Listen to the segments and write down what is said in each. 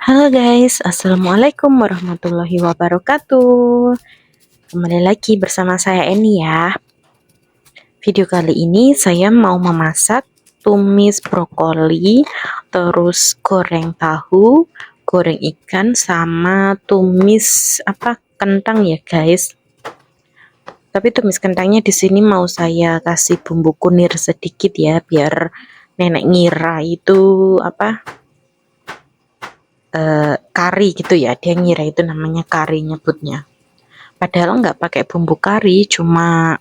Halo guys, Assalamualaikum warahmatullahi wabarakatuh. Kembali lagi bersama saya Eni ya. Video kali ini saya mau memasak tumis brokoli, terus goreng tahu, goreng ikan, sama tumis kentang ya guys. Tapi tumis kentangnya di sini mau saya kasih bumbu kunir sedikit ya, biar nenek ngira itu kari gitu ya, dia ngira itu namanya kari nyebutnya, padahal nggak pakai bumbu kari, cuma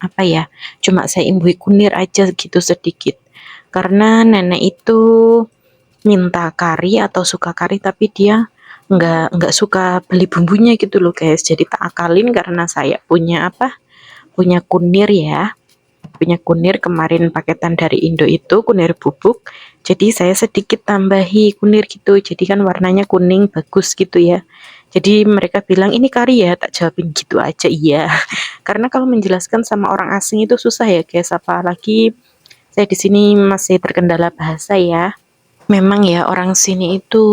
saya imbui kunir aja gitu sedikit, karena nenek itu minta kari atau suka kari tapi dia nggak suka beli bumbunya gitu loh guys, jadi tak akalin karena saya punya kunir ya, punya kunir kemarin paketan dari Indo itu kunir bubuk, jadi saya sedikit tambahi kunir gitu, jadi kan warnanya kuning bagus gitu ya. Jadi mereka bilang ini kari ya, tak jawabin gitu aja iya. Karena kalau menjelaskan sama orang asing itu susah ya guys, apalagi saya di sini masih terkendala bahasa ya. Memang ya orang sini itu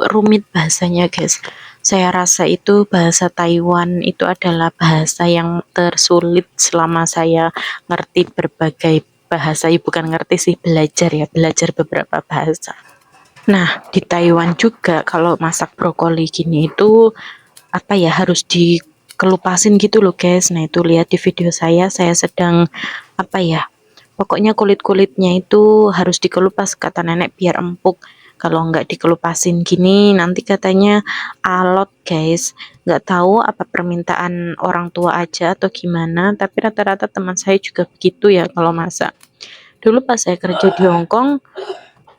rumit bahasanya guys. Saya rasa itu bahasa Taiwan itu adalah bahasa yang tersulit selama saya ngerti berbagai bahasa. Ya, bukan ngerti sih, belajar ya, belajar beberapa bahasa. Nah, di Taiwan juga kalau masak brokoli gini itu harus dikelupasin gitu loh guys. Nah, itu lihat di video saya sedang pokoknya kulit-kulitnya itu harus dikelupas kata nenek biar empuk. Kalau nggak dikelupasin gini nanti katanya alot guys. Nggak tahu apa permintaan orang tua aja atau gimana, tapi rata-rata teman saya juga begitu ya kalau masak. Dulu pas saya kerja di Hong Kong,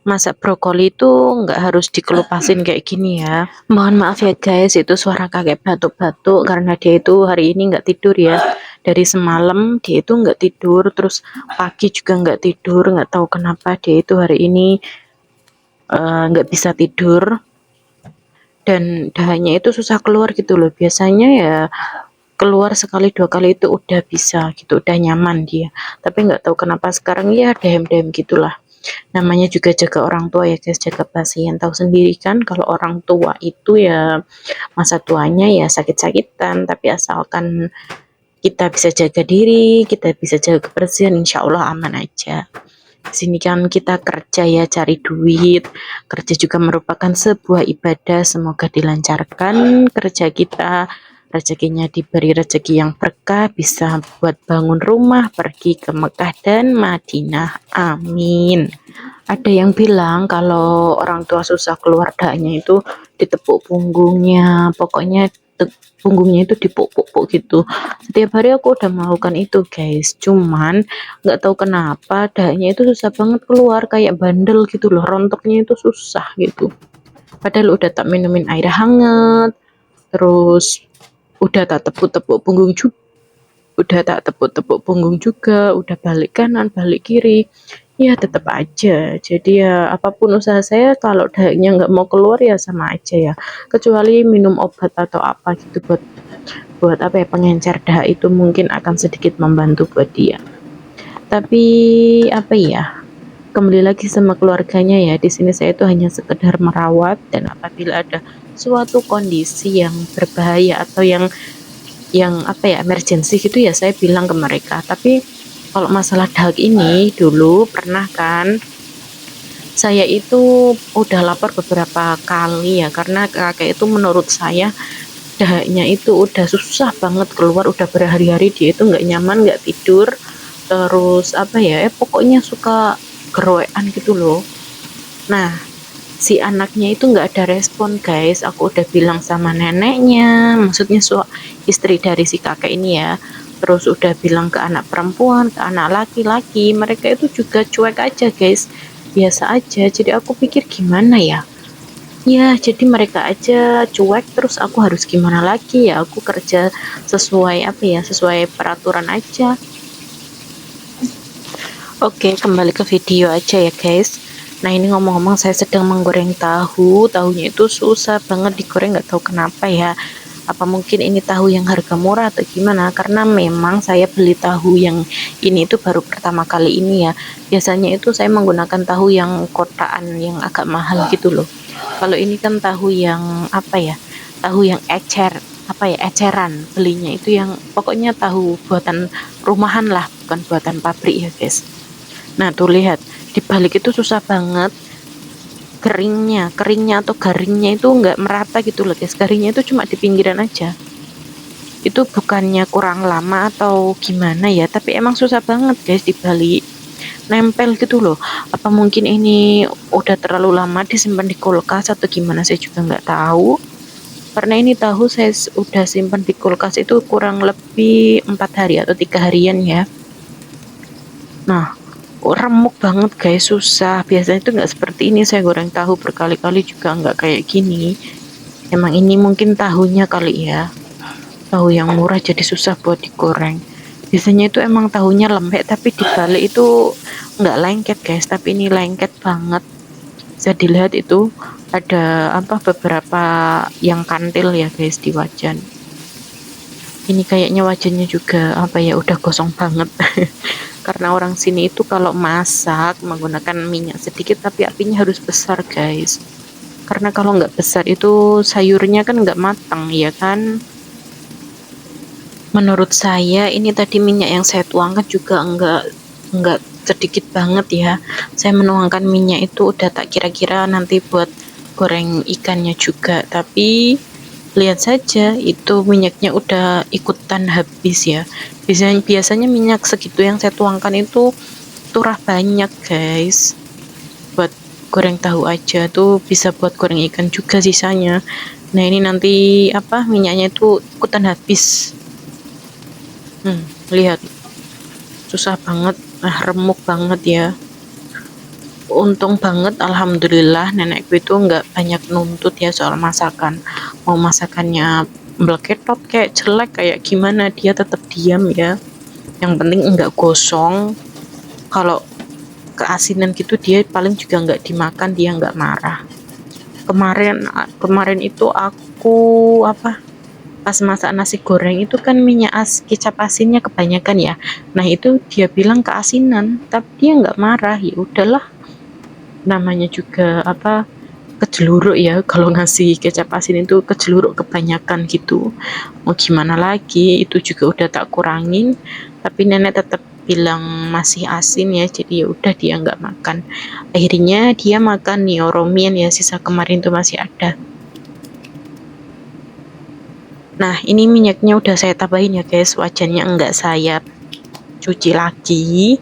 masak brokoli itu nggak harus dikelupasin kayak gini ya. Mohon maaf ya guys, itu suara kakek batuk-batuk karena dia itu hari ini nggak tidur ya. Dari semalam dia itu nggak tidur, terus pagi juga nggak tidur, nggak tahu kenapa dia itu hari ini nggak bisa tidur, dan dahanya itu susah keluar gitu loh. Biasanya ya keluar sekali dua kali itu udah bisa gitu, udah nyaman dia. Tapi nggak tahu kenapa sekarang ya dahem-dahem gitulah. Namanya juga jaga orang tua ya guys, jaga pasien. Tahu sendiri kan kalau orang tua itu ya masa tuanya ya sakit-sakitan, tapi asalkan kita bisa jaga diri, kita bisa jaga kebersihan, insya Allah aman aja. Di sini kan kita kerja ya, cari duit. Kerja juga merupakan sebuah ibadah. Semoga dilancarkan kerja kita, rezekinya diberi rezeki yang berkah, bisa buat bangun rumah, pergi ke Mekah dan Madinah. Amin. Ada yang bilang kalau orang tua susah keluar dahnya itu ditepuk punggungnya, pokoknya punggungnya itu dipuk-puk gitu. Setiap hari aku udah melakukan itu guys, cuman nggak tahu kenapa dahnya itu susah banget keluar, kayak bandel gitu loh, rontoknya itu susah gitu. Padahal udah tak minumin air hangat, terus udah tak tepuk-tepuk punggung juga, udah balik kanan balik kiri, ya tetap aja. Jadi ya apapun usaha saya, kalau dahaknya nggak mau keluar ya sama aja ya, kecuali minum obat atau apa gitu buat buat pengencer dahak, itu mungkin akan sedikit membantu buat dia. Tapi kembali lagi sama keluarganya ya, di sini saya itu hanya sekedar merawat, dan apabila ada suatu kondisi yang berbahaya atau yang emergency gitu ya, saya bilang ke mereka. Tapi kalau masalah dahak ini, dulu pernah kan saya itu udah lapor beberapa kali ya, karena kakek itu menurut saya dahaknya itu udah susah banget keluar, udah berhari-hari dia itu nggak nyaman, nggak tidur, terus pokoknya suka geroekan gitu loh. Nah, si anaknya itu nggak ada respon guys. Aku udah bilang sama neneknya, maksudnya istri dari si kakek ini ya, terus udah bilang ke anak perempuan, ke anak laki-laki, mereka itu juga cuek aja guys, biasa aja. Jadi aku pikir gimana ya, jadi mereka aja cuek, terus aku harus gimana lagi ya, aku kerja sesuai sesuai peraturan aja. Oke, kembali ke video aja ya guys. Nah, ini ngomong-ngomong saya sedang menggoreng tahu. Tahunya itu susah banget digoreng, nggak tahu kenapa ya. Apa mungkin ini tahu yang harga murah atau gimana, karena memang saya beli tahu yang ini itu baru pertama kali ini ya. Biasanya itu saya menggunakan tahu yang kotaan yang agak mahal gitu loh. Kalau ini kan tahu yang apa ya, tahu yang eceran, belinya itu yang pokoknya tahu buatan rumahan lah, bukan buatan pabrik ya guys. Nah tuh lihat, dibalik itu susah banget keringnya atau garingnya itu nggak merata gitu loh guys. Garingnya itu cuma di pinggiran aja. Itu bukannya kurang lama atau gimana ya, tapi emang susah banget guys dibalik, nempel gitu loh. Apa mungkin ini udah terlalu lama disimpan di kulkas atau gimana, saya juga nggak tahu. Karena ini tahu saya udah simpan di kulkas itu kurang lebih 4 hari atau 3 harian ya. Nah, remuk banget guys, susah. Biasanya itu nggak seperti ini, saya goreng tahu berkali-kali juga nggak kayak gini. Emang ini mungkin tahunya kali ya, tahu yang murah jadi susah buat digoreng. Biasanya itu emang tahunya lembek, tapi dibalik itu nggak lengket guys, tapi ini lengket banget. Bisa dilihat itu ada apa, beberapa yang kantil ya guys di wajan. Ini kayaknya wajannya juga apa ya, udah gosong banget. Karena orang sini itu kalau masak menggunakan minyak sedikit, tapi apinya harus besar guys. Karena kalau nggak besar itu sayurnya kan nggak matang ya kan. Menurut saya ini tadi minyak yang saya tuangkan juga nggak sedikit banget ya. Saya menuangkan minyak itu udah tak kira-kira nanti buat goreng ikannya juga, tapi lihat saja itu minyaknya udah ikutan habis ya. Biasanya minyak segitu yang saya tuangkan itu turah banyak guys. Buat goreng tahu aja tuh bisa buat goreng ikan juga sisanya. Nah ini nanti apa, minyaknya itu ikutan habis. Lihat, susah banget, remuk banget ya. Untung banget, alhamdulillah nenekku itu nggak banyak nuntut ya soal masakan. Mau masakannya mbleketot kayak jelek kayak gimana, dia tetap diam ya. Yang penting nggak gosong. Kalau keasinan gitu dia paling juga nggak dimakan, dia nggak marah. Kemarin itu aku apa, pas masak nasi goreng itu kan kecap asinnya kebanyakan ya. Nah itu dia bilang keasinan, tapi dia nggak marah. Ya udahlah, namanya juga apa, kejeluruk ya, kalau ngasih kecap asin itu kejeluruk kebanyakan gitu. Mau gimana lagi, itu juga udah tak kurangin, tapi nenek tetap bilang masih asin ya, jadi ya udah dia nggak makan. Akhirnya dia makan nioromian ya, sisa kemarin tuh masih ada. Nah ini minyaknya udah saya tambahin ya guys, wajannya enggak saya cuci lagi.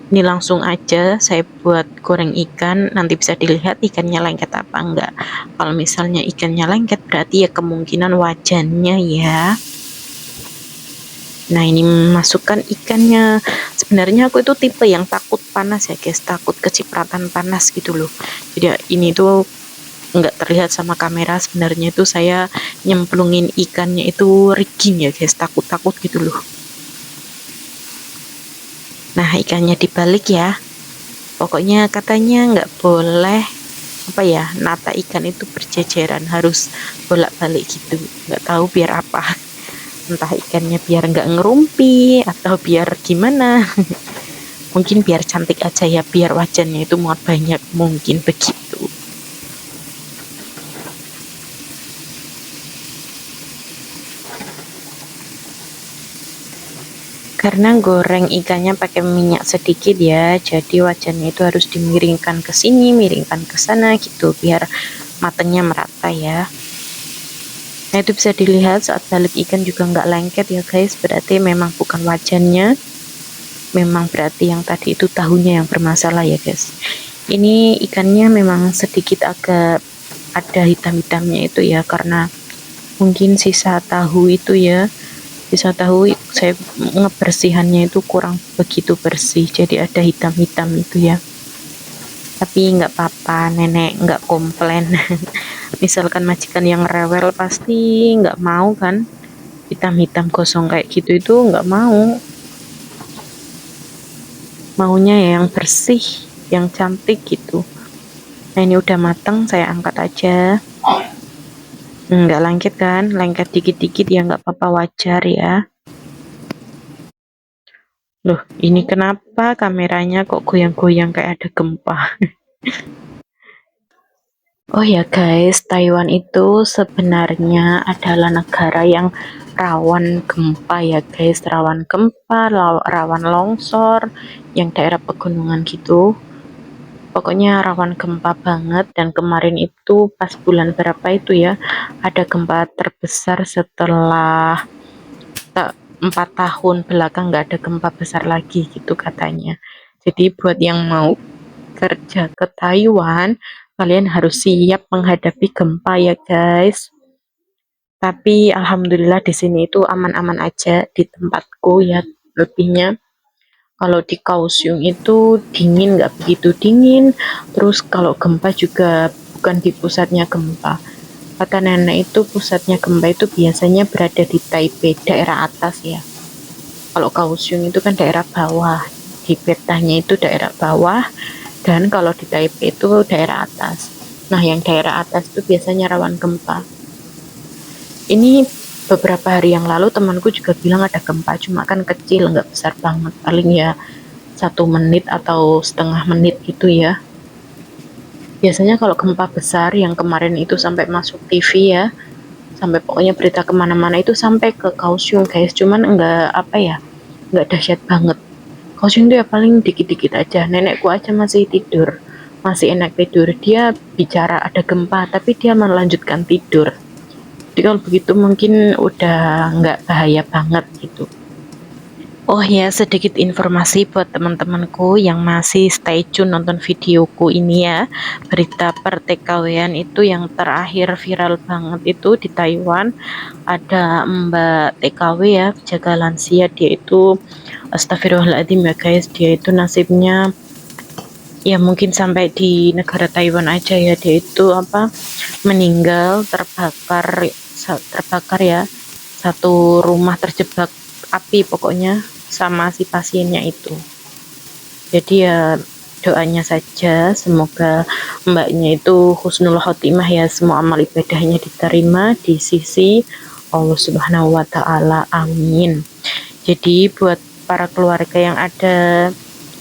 Ini langsung aja saya buat goreng ikan, nanti bisa dilihat ikannya lengket apa enggak. Kalau misalnya ikannya lengket berarti ya kemungkinan wajannya ya. Nah ini masukkan ikannya. Sebenarnya aku itu tipe yang takut panas ya guys, takut kecipratan panas gitu loh. Jadi ini tuh nggak terlihat sama kamera, sebenarnya itu saya nyemplungin ikannya itu rigging ya guys, takut-takut gitu loh. Nah ikannya dibalik ya, pokoknya katanya nggak boleh apa ya, nata ikan itu berjejeran, harus bolak-balik gitu, nggak tahu biar apa. Entah ikannya biar nggak ngerumpi atau biar gimana. Mungkin biar cantik aja ya, biar wajannya itu muat banyak, mungkin begitu. Karena goreng ikannya pakai minyak sedikit ya, jadi wajannya itu harus dimiringkan ke sini, miringkan ke sana gitu, biar matangnya merata ya. Nah itu bisa dilihat saat balik ikan juga nggak lengket ya guys, berarti memang bukan wajannya, memang berarti yang tadi itu tahunya yang bermasalah ya guys. Ini ikannya memang sedikit agak ada hitam-hitamnya itu ya, karena mungkin sisa tahu itu ya, bisa tahu saya ngebersihannya itu kurang begitu bersih, jadi ada hitam-hitam itu ya. Tapi nggak apa-apa, nenek nggak komplain. Misalkan majikan yang rewel pasti nggak mau kan, hitam-hitam gosong kayak gitu itu nggak mau. Maunya ya yang bersih, yang cantik gitu. Nah ini udah matang, saya angkat aja. Nggak lengket kan? Lengket dikit-dikit ya nggak apa-apa, wajar ya. Loh, ini kenapa kameranya kok goyang-goyang kayak ada gempa? Oh ya guys, Taiwan itu sebenarnya adalah negara yang rawan gempa ya guys, rawan gempa, rawan longsor, yang daerah pegunungan gitu. Pokoknya rawan gempa banget, dan kemarin itu pas bulan berapa itu ya, ada gempa terbesar setelah 4 tahun belakang nggak ada gempa besar lagi gitu katanya. Jadi buat yang mau kerja ke Taiwan, kalian harus siap menghadapi gempa ya guys. Tapi alhamdulillah di sini itu aman-aman aja di tempatku ya. Lebihnya kalau di Kaohsiung itu dingin, nggak begitu dingin. Terus kalau gempa juga bukan di pusatnya gempa. Kata nenek itu pusatnya gempa itu biasanya berada di Taipei, daerah atas ya. Kalau Kaohsiung itu kan daerah bawah, di petanya itu daerah bawah, dan kalau di Taipei itu daerah atas. Nah, yang daerah atas itu biasanya rawan gempa. Ini beberapa hari yang lalu temanku juga bilang ada gempa, cuma kan kecil, nggak besar banget, paling ya 1 menit atau setengah menit gitu ya. Biasanya kalau gempa besar yang kemarin itu sampai masuk TV ya, sampai pokoknya berita kemana-mana itu sampai ke Kaohsiung guys, cuman enggak apa ya, nggak dahsyat banget. Kaohsiung itu ya paling dikit-dikit aja. Nenekku aja masih tidur, masih enak tidur. Dia bicara ada gempa, tapi dia melanjutkan tidur. Jadi kalau begitu mungkin udah nggak bahaya banget gitu. Oh ya, sedikit informasi buat teman-temanku yang masih stay tune nonton videoku ini ya. Berita per TKW-an itu yang terakhir viral banget itu di Taiwan. Ada Mbak TKW ya, jaga lansia, dia itu astagfirullahaladzim ya guys, dia itu nasibnya ya mungkin sampai di negara Taiwan aja ya, dia itu apa, meninggal terbakar ya, satu rumah terjebak api pokoknya sama si pasiennya itu. Jadi ya doanya saja semoga mbaknya itu husnul khotimah ya, semua amal ibadahnya diterima di sisi Allah Subhanahu wa taala, amin. Jadi buat para keluarga yang ada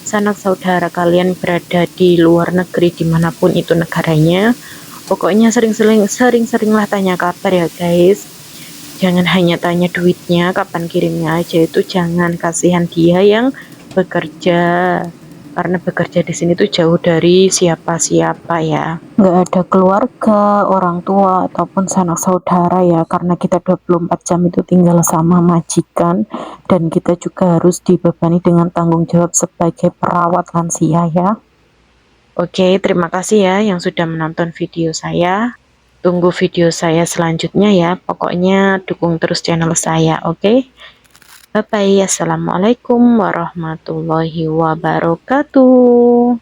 sanak saudara kalian berada di luar negeri dimanapun itu negaranya, pokoknya sering-seringlah tanya kabar ya guys. Jangan hanya tanya duitnya, kapan kirimnya aja, itu jangan, kasihan dia yang bekerja, karena bekerja di sini tuh jauh dari siapa-siapa ya, nggak ada keluarga, orang tua ataupun sanak saudara ya, karena kita 24 jam itu tinggal sama majikan, dan kita juga harus dibebani dengan tanggung jawab sebagai perawat lansia ya. Oke, terima kasih ya yang sudah menonton video saya. Tunggu video saya selanjutnya ya. Pokoknya dukung terus channel saya, oke? Bye bye. Assalamualaikum warahmatullahi wabarakatuh.